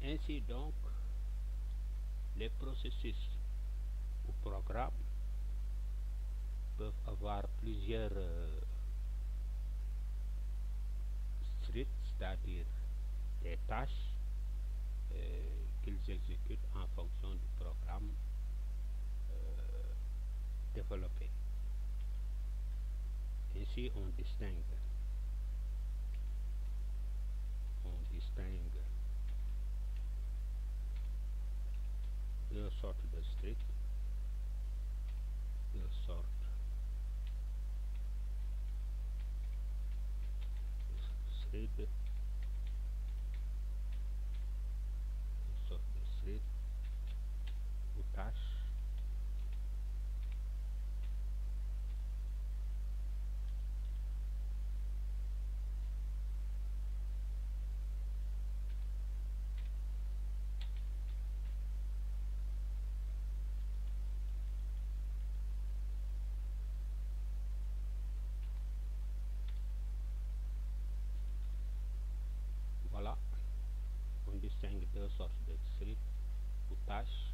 Ainsi donc, les processus ou programmes peuvent avoir plusieurs streets, c'est-à-dire des tâches qu'ils exécutent en fonction du programme euh, développé. Ainsi, on distingue deux sortes de streets, deux sortes de streets, ou tâches. Voilà, on distingue deux sortes de streets ou tâches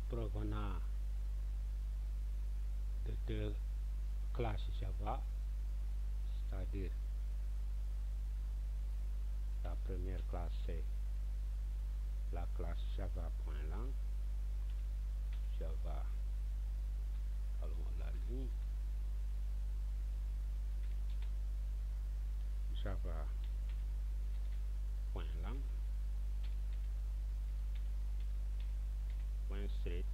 provenant de deux classes Java, c'est-à-dire la première classe c'est la classe java.lang, Java, allons la ligne, java.lang, .street,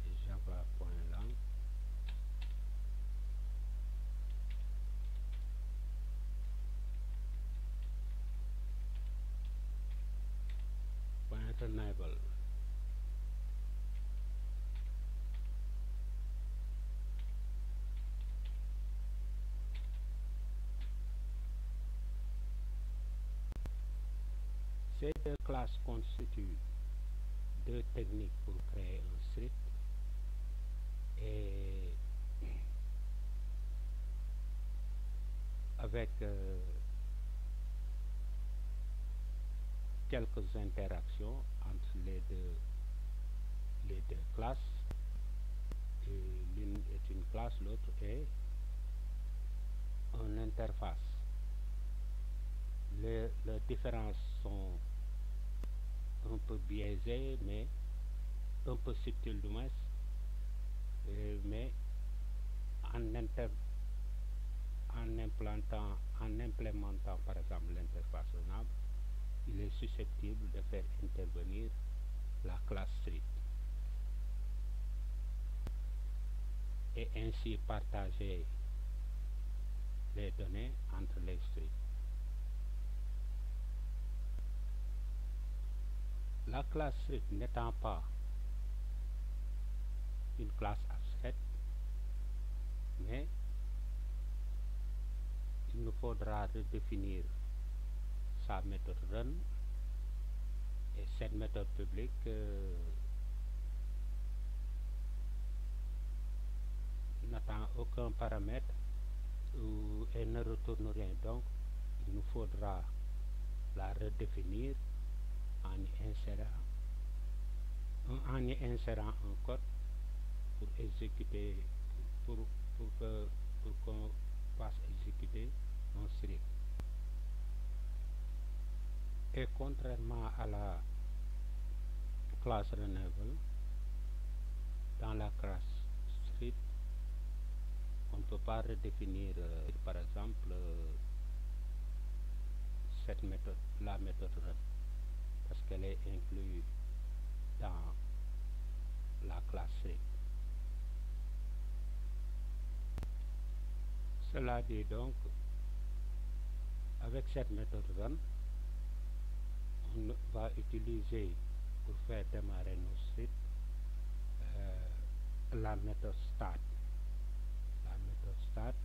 et java.lang, .enable. Ces deux classes constituent deux techniques pour créer un street et avec quelques interactions entre les deux classes. L'une est une classe, l'autre est une interface. Les différences sont un peu biaisées, mais un peu subtiles du moins, mais en implémentant par exemple l'interface renable, il est susceptible de faire intervenir la classe street et ainsi partager les données entre les streets. La classe street n'étant pas une classe abstraite, mais il nous faudra redéfinir sa méthode run, et cette méthode publique n'attend aucun paramètre et ne retourne rien. Donc il nous faudra la redéfinir en y insérant un code pour exécuter pour qu'on fasse exécuter un street. Et contrairement à la classe renable, dans la classe street on ne peut pas redéfinir par exemple cette méthode, la méthode run, parce qu'elle est inclue dans la classe street. Cela dit donc, avec cette méthode run, on va utiliser pour faire démarrer nos streets la méthode start. La méthode start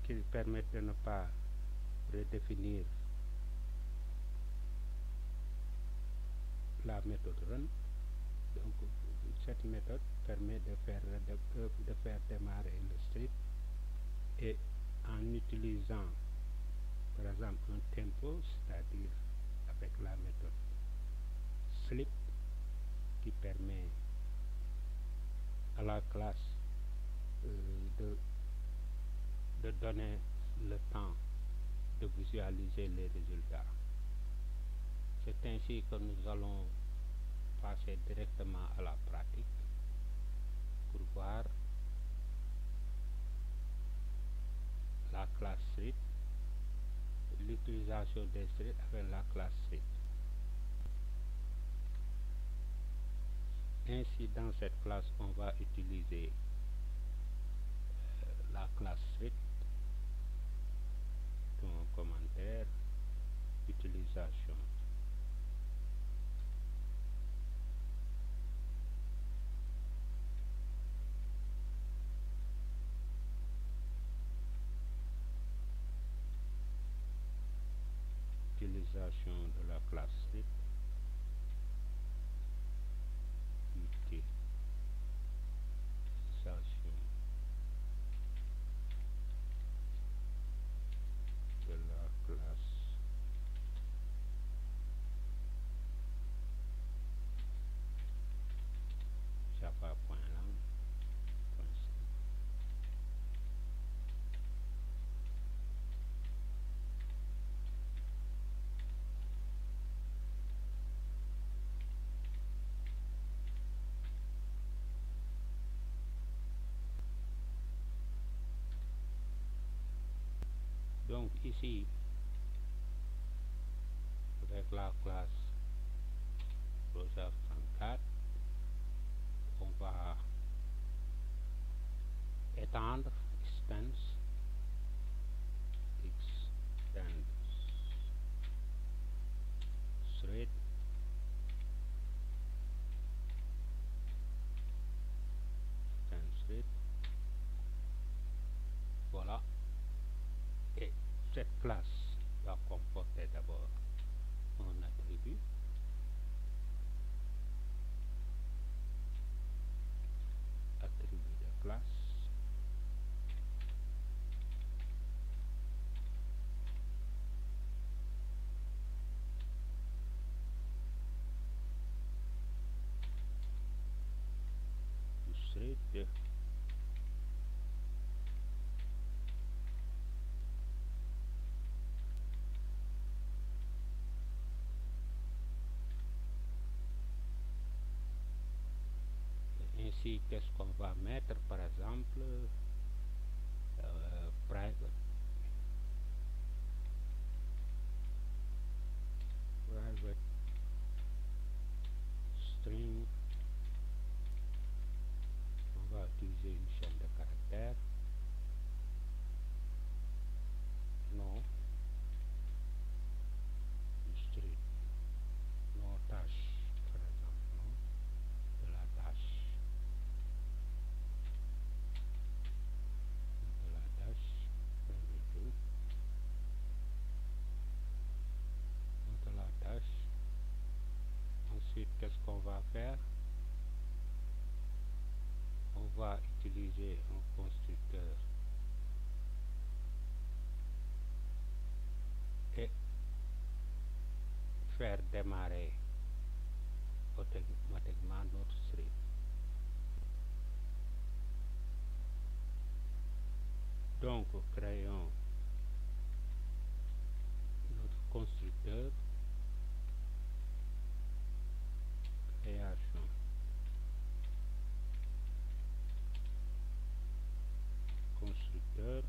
qui permet de ne pas redéfinir la méthode run. Donc cette méthode permet de faire démarrer le script, et en utilisant par exemple un tempo, c'est-à-dire avec la méthode sleep qui permet à la classe de donner le temps de visualiser les résultats. C'est ainsi que nous allons passer directement à la pratique pour voir la classe street, l'utilisation des streets avec la classe street. Ainsi, dans cette classe, on va utiliser la classe street, un commentaire, utilisation. Utilisation de la classe street, utilisation de la classe java.lang. Donc ici, avec la classe Rosa34, on va étendre extend thread voilà, et cette classe va comporter d'abord un attribut de classe, thread, ainsi qu'est-ce qu'on va mettre par exemple private string, on va utiliser une chaîne de caractères, non, string, non tâche par exemple, non, de la tâche, premier tour, de la tâche. Ensuite, qu'est-ce qu'on va faire? On va utiliser un constructeur et faire démarrer automatiquement notre thread. Donc, créons notre constructeur, création, constructeur,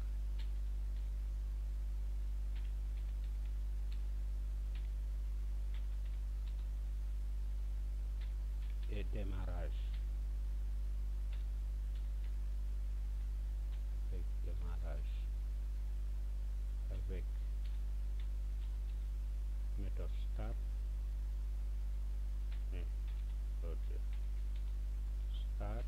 et démarrage. Avec démarrage, avec méthode start, méthode start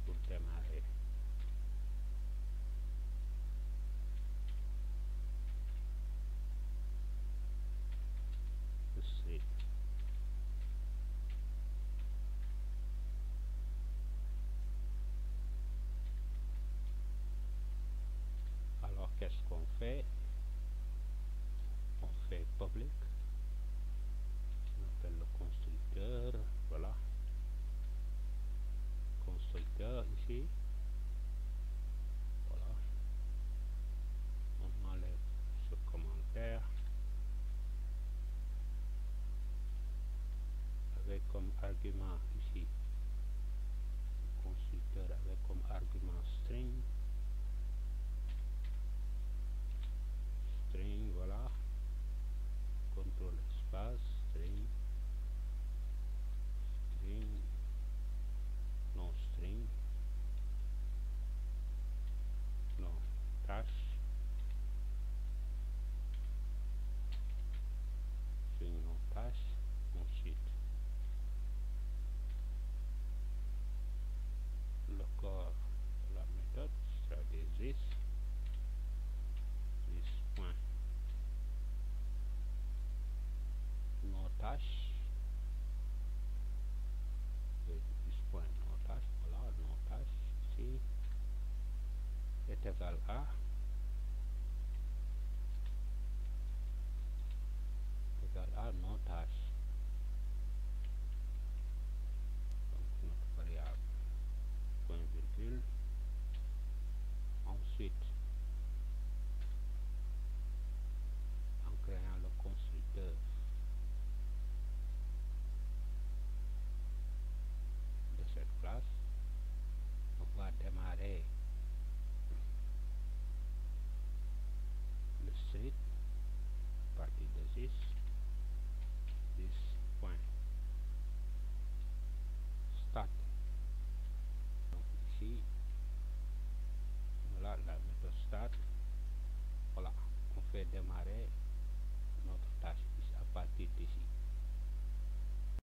pour démarrer. qu'est-ce qu'on fait? On fait public, on appelle le constructeur, voilà, constructeur ici, voilà, on enlève ce commentaire avec comme argument ici, le constructeur avec comme argument string, voilà, contrôle espace, string, non string, non tâche, string non tâche, ensuite le corps de la méthode sera des this point non tâche, this point non tâche, voilà, non tâche ici est égal à non tâche. Donc notre variable point virgule, ensuite en créant le constructeur de cette classe, on va démarrer le street à partir de this point start. Donc ici, voilà la méthode start, voilà, on fait démarrer